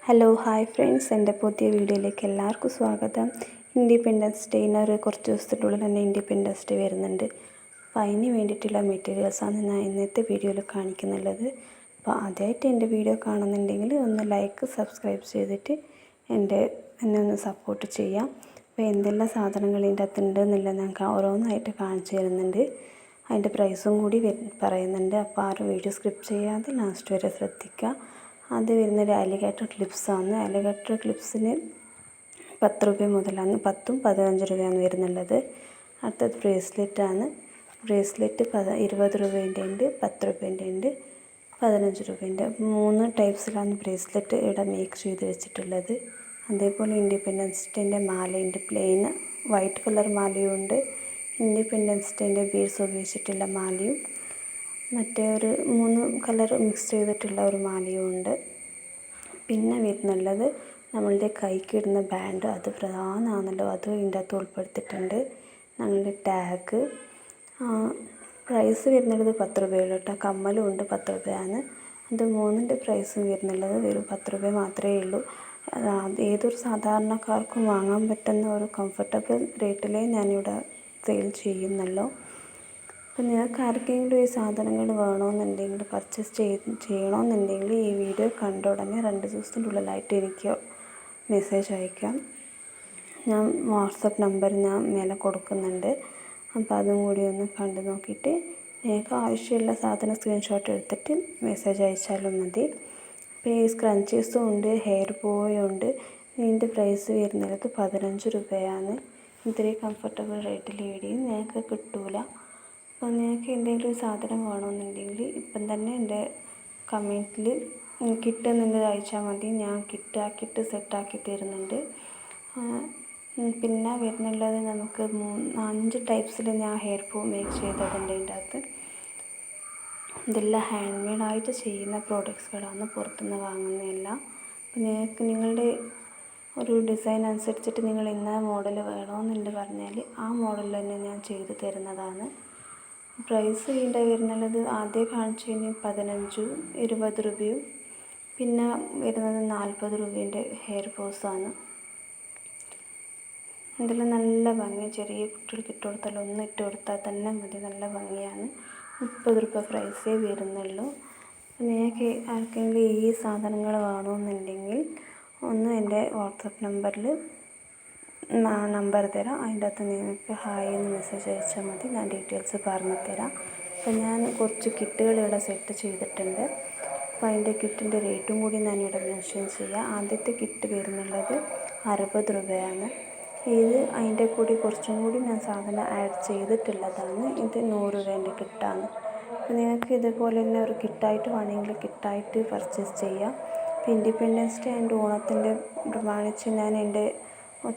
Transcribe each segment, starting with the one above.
Hello hi friends, എൻ്റെ പുതിയ വീഡിയോയിലേക്ക് എല്ലാവർക്കും സ്വാഗതം. ഇൻഡിപെൻഡൻസ് ഡേയിന് കുറച്ച് ദിവസത്തിനുള്ളിൽ തന്നെ ഇൻഡിപെൻഡൻസ് ഡേ വരുന്നുണ്ട്. അപ്പോൾ അതിന് വേണ്ടിയിട്ടുള്ള മെറ്റീരിയൽസാണ് ഞാൻ ഇന്നത്തെ വീഡിയോയിൽ കാണിക്കുന്നുള്ളത്. അപ്പോൾ ആദ്യമായിട്ട് എൻ്റെ വീഡിയോ കാണുന്നുണ്ടെങ്കിൽ ഒന്ന് ലൈക്ക് സബ്സ്ക്രൈബ് ചെയ്തിട്ട് എന്നെ ഒന്ന് സപ്പോർട്ട് ചെയ്യാം. അപ്പോൾ എന്തെല്ലാം സാധനങ്ങൾ ഇതിൻ്റെ അകത്ത് ഉണ്ടെന്നുള്ളത് ഞാൻ ഓരോന്നായിട്ട് കാണിച്ചു തരുന്നുണ്ട്. അതിൻ്റെ പ്രൈസും കൂടി പറയുന്നുണ്ട്. അപ്പോൾ ആ ഒരു വീഡിയോ സ്കിപ്പ് ചെയ്യാതെ ലാസ്റ്റ് വരെ ശ്രദ്ധിക്കുക. അത് വരുന്നത് അലിഗേറ്റർ ക്ലിപ്സാണ്. അലിഗേറ്റർ ക്ലിപ്സിന് 10 രൂപ മുതലാണ്, 10ഉം 15 രൂപയാണ് വരുന്നുള്ളത്. അടുത്തത് ബ്രേസ്ലെറ്റാണ്. ബ്രേസ്ലെറ്റ് 20 രൂപേൻ്റെ ഉണ്ട്, 10 രൂപേൻ്റെ ഉണ്ട്, 15 രൂപേൻ്റെ. 3 ടൈപ്സിലാണ് ബ്രേസ്ലെറ്റ് ഇവിടെ മേക്ക് ചെയ്ത് വെച്ചിട്ടുള്ളത്. അതേപോലെ ഇൻഡിപെൻഡൻസ് ഡേൻ്റെ മാലയുണ്ട്. പ്ലെയിൻ വൈറ്റ് കളർ മാലയും ഉണ്ട്. ഇൻഡിപെൻഡൻസ് ഡേൻ്റെ ബീഡ്സ് ഉപയോഗിച്ചിട്ടുള്ള മാലയും മറ്റേ ഒരു 3 കളർ മിക്സ് ചെയ്തിട്ടുള്ള ഒരു മാലയും ഉണ്ട്. പിന്നെ വരുന്നുള്ളത് നമ്മളുടെ കൈക്കിടുന്ന ബാൻഡ്, അത് പ്രധാനമാണല്ലോ, അതും ഇതിൻ്റെ അകത്ത് ഉൾപ്പെടുത്തിയിട്ടുണ്ട്. ഞങ്ങളുടെ ടാഗ്. പ്രൈസ് വരുന്നുള്ളത് 10 രൂപയുള്ളൂ കേട്ടോ. കമ്മലും ഉണ്ട്, 10 രൂപയാണ്. അത് 3ൻ്റെ പ്രൈസും വരുന്നുള്ളത് വെറും 10 രൂപ മാത്രമേ ഉള്ളൂ. ഏതൊരു സാധാരണക്കാർക്കും വാങ്ങാൻ പറ്റുന്ന ഒരു കംഫർട്ടബിൾ റേറ്റിലേ ഞാനിവിടെ സെയിൽ ചെയ്യുന്നുള്ളൂ. അപ്പോൾ നിങ്ങൾക്ക് ആർക്കെങ്കിലും ഈ സാധനങ്ങൾ വേണമെന്നുണ്ടെങ്കിൽ പർച്ചേസ് ചെയ്യണമെന്നുണ്ടെങ്കിൽ ഈ വീഡിയോ കണ്ട ഉടനെ 2 ദിവസത്തിൻ്റെ ഉള്ളിലായിട്ട് എനിക്ക് മെസ്സേജ് അയക്കാം. ഞാൻ വാട്സപ്പ് നമ്പർ ഞാൻ മേലെ കൊടുക്കുന്നുണ്ട്. അപ്പോൾ അതും കൂടി ഒന്ന് കണ്ടു നോക്കിയിട്ട് നിങ്ങൾക്ക് ആവശ്യമുള്ള സാധനം സ്ക്രീൻഷോട്ട് എടുത്തിട്ട് മെസ്സേജ് അയച്ചാലും മതി. അപ്പോൾ ഈ സ്ക്രഞ്ചീസും ഉണ്ട്, ഹെയർ ബോയും ഉണ്ട്. ഇതിൻ്റെ പ്രൈസ് വരുന്നത് 15 രൂപയാണ്. ഇത്രയും കംഫർട്ടബിൾ റേറ്റിൽ എവിടെയും നിങ്ങൾക്ക് കിട്ടില്ല. അപ്പോൾ നിങ്ങൾക്ക് എന്തെങ്കിലും സാധനം വേണമെന്നുണ്ടെങ്കിൽ ഇപ്പം തന്നെ എൻ്റെ കമൻറ്റിൽ കിട്ടുന്നുണ്ട് അയച്ചാൽ മതി. ഞാൻ കിറ്റ് സെറ്റാക്കി തരുന്നുണ്ട്. പിന്നെ വരുന്നുള്ളത് നമുക്ക് 5 ടൈപ്സിൽ ഞാൻ ഹെയർ ബോ മേക്ക് ചെയ്തിട്ടുണ്ട്. ഇതിൻ്റെ അകത്ത് ഇതെല്ലാം ഹാൻഡ് മെയ്ഡായിട്ട് ചെയ്യുന്ന പ്രോഡക്ട്സുകളാണ്, പുറത്തുനിന്ന് വാങ്ങുന്നതല്ല. അപ്പോൾ നിങ്ങൾക്ക് നിങ്ങളുടെ ഒരു ഡിസൈൻ അനുസരിച്ചിട്ട് നിങ്ങൾ ഇന്ന മോഡൽ വേണമെന്നുണ്ട് പറഞ്ഞാൽ ആ മോഡൽ തന്നെ ഞാൻ ചെയ്തു തരുന്നതാണ്. പ്രൈസ് ഇതിൻ്റെ വരുന്നുള്ളത് ആദ്യം കാണിച്ചതിന് 15, 20 രൂപയും പിന്നെ വരുന്നത് 40 രൂപേൻ്റെ ഹെയർ ബോസാണ്. ഇതിൽ നല്ല ഭംഗി, ചെറിയ കുട്ടികൾക്ക് ഇട്ട് കൊടുത്താൽ ഒന്ന് ഇട്ട് കൊടുത്താൽ തന്നെ മതി, നല്ല ഭംഗിയാണ്. 30 രൂപ പ്രൈസേ വരുന്നുള്ളൂ. നിങ്ങൾക്ക് ആർക്കെങ്കിലും ഈ സാധനങ്ങൾ വേണമെന്നുണ്ടെങ്കിൽ ഒന്ന് എൻ്റെ വാട്സപ്പ് നമ്പറിൽ നമ്പർ തരാം. അതിൻ്റെ അകത്ത് നിങ്ങൾക്ക് ഹായ് എന്ന് മെസ്സേജ് അയച്ചാൽ മതി, ഞാൻ ഡീറ്റെയിൽസ് പറഞ്ഞു തരാം. അപ്പോൾ ഞാൻ കുറച്ച് കിറ്റുകൾ ഇവിടെ സെറ്റ് ചെയ്തിട്ടുണ്ട്. അപ്പോൾ അതിൻ്റെ കിറ്റിൻ്റെ റേറ്റും കൂടി ഞാനിവിടെ മെൻഷൻ ചെയ്യാം. ആദ്യത്തെ കിറ്റ് വരുന്നുള്ളത് 60 രൂപയാണ്. ഇത് അതിൻ്റെ കൂടി കുറച്ചും കൂടി ഞാൻ സാധനം ആഡ് ചെയ്തിട്ടുള്ളതാണ്. ഇത് 100 രൂപേൻ്റെ കിറ്റാണ്. അപ്പോൾ നിങ്ങൾക്ക് ഇതുപോലെ തന്നെ ഒരു കിറ്റായിട്ട് വേണമെങ്കിൽ കിറ്റായിട്ട് പർച്ചേസ് ചെയ്യാം. ഇപ്പോൾ ഇൻഡിപെൻഡൻസ് ഡേ ആൻഡ് ഓണത്തിൻ്റെ പ്രമാണിച്ച് ഞാൻ എൻ്റെ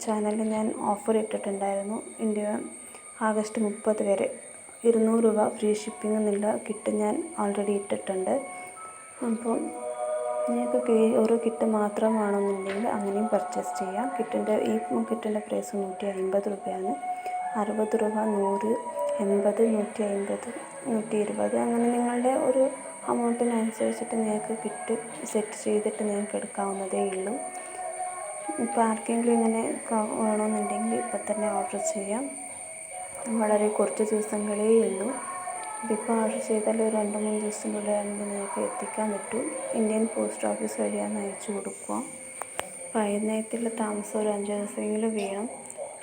ചാനലിൽ ഞാൻ ഓഫർ ഇട്ടിട്ടുണ്ടായിരുന്നു. ആഗസ്റ്റ് 30 വരെ 200 രൂപ ഫ്രീ ഷിപ്പിംഗ് എന്നുള്ള കിറ്റ് ഞാൻ ഓൾറെഡി ഇട്ടിട്ടുണ്ട്. അപ്പോൾ നിങ്ങൾക്ക് ഓരോ കിറ്റ് മാത്രം വേണമെന്നുണ്ടെങ്കിൽ അങ്ങനെയും പർച്ചേസ് ചെയ്യാം. ഈ കിറ്റിൻ്റെ പ്രൈസ് 150 രൂപയാണ്. 60 രൂപ, 100, 80, 150, 120 അങ്ങനെ നിങ്ങളുടെ ഒരു അമൗണ്ടിനനുസരിച്ചിട്ട് നിങ്ങൾക്ക് കിറ്റ് സെറ്റ് ചെയ്തിട്ട് നിങ്ങൾക്ക് എടുക്കാവുന്നതേ ഉള്ളൂ. ഇപ്പോൾ ആർക്കെങ്കിലും ഇങ്ങനെ വേണമെന്നുണ്ടെങ്കിൽ ഇപ്പം തന്നെ ഓർഡർ ചെയ്യാം. വളരെ കുറച്ച് ദിവസങ്ങളേ ഉള്ളൂ. ഇതിപ്പോൾ ഓർഡർ ചെയ്താൽ ഒരു 2-3 ദിവസത്തിനുള്ളിൽ നിങ്ങൾക്ക് എത്തിക്കാൻ പറ്റും. ഇന്ത്യൻ പോസ്റ്റ് ഓഫീസ് വഴിയാണ് അയച്ചു കൊടുക്കുക. അപ്പോൾ അതിനകത്തുള്ള താമസം ഒരു 5 ദിവസമെങ്കിലും വേണം.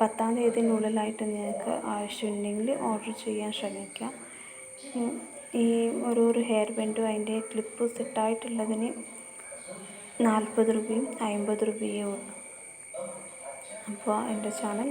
10-ാം തീയതിനുള്ളിലായിട്ട് നിങ്ങൾക്ക് ആവശ്യമുണ്ടെങ്കിൽ ഓർഡർ ചെയ്യാൻ ശ്രമിക്കാം. ഈ ഒരു ഹെയർ ബാൻഡും അതിൻ്റെ ക്ലിപ്പ് സെറ്റായിട്ടുള്ളതിന് 40 രൂപയും 50 രൂപയേ ഉള്ളൂ. അപ്പോൾ എൻ്റെ ചാനൽ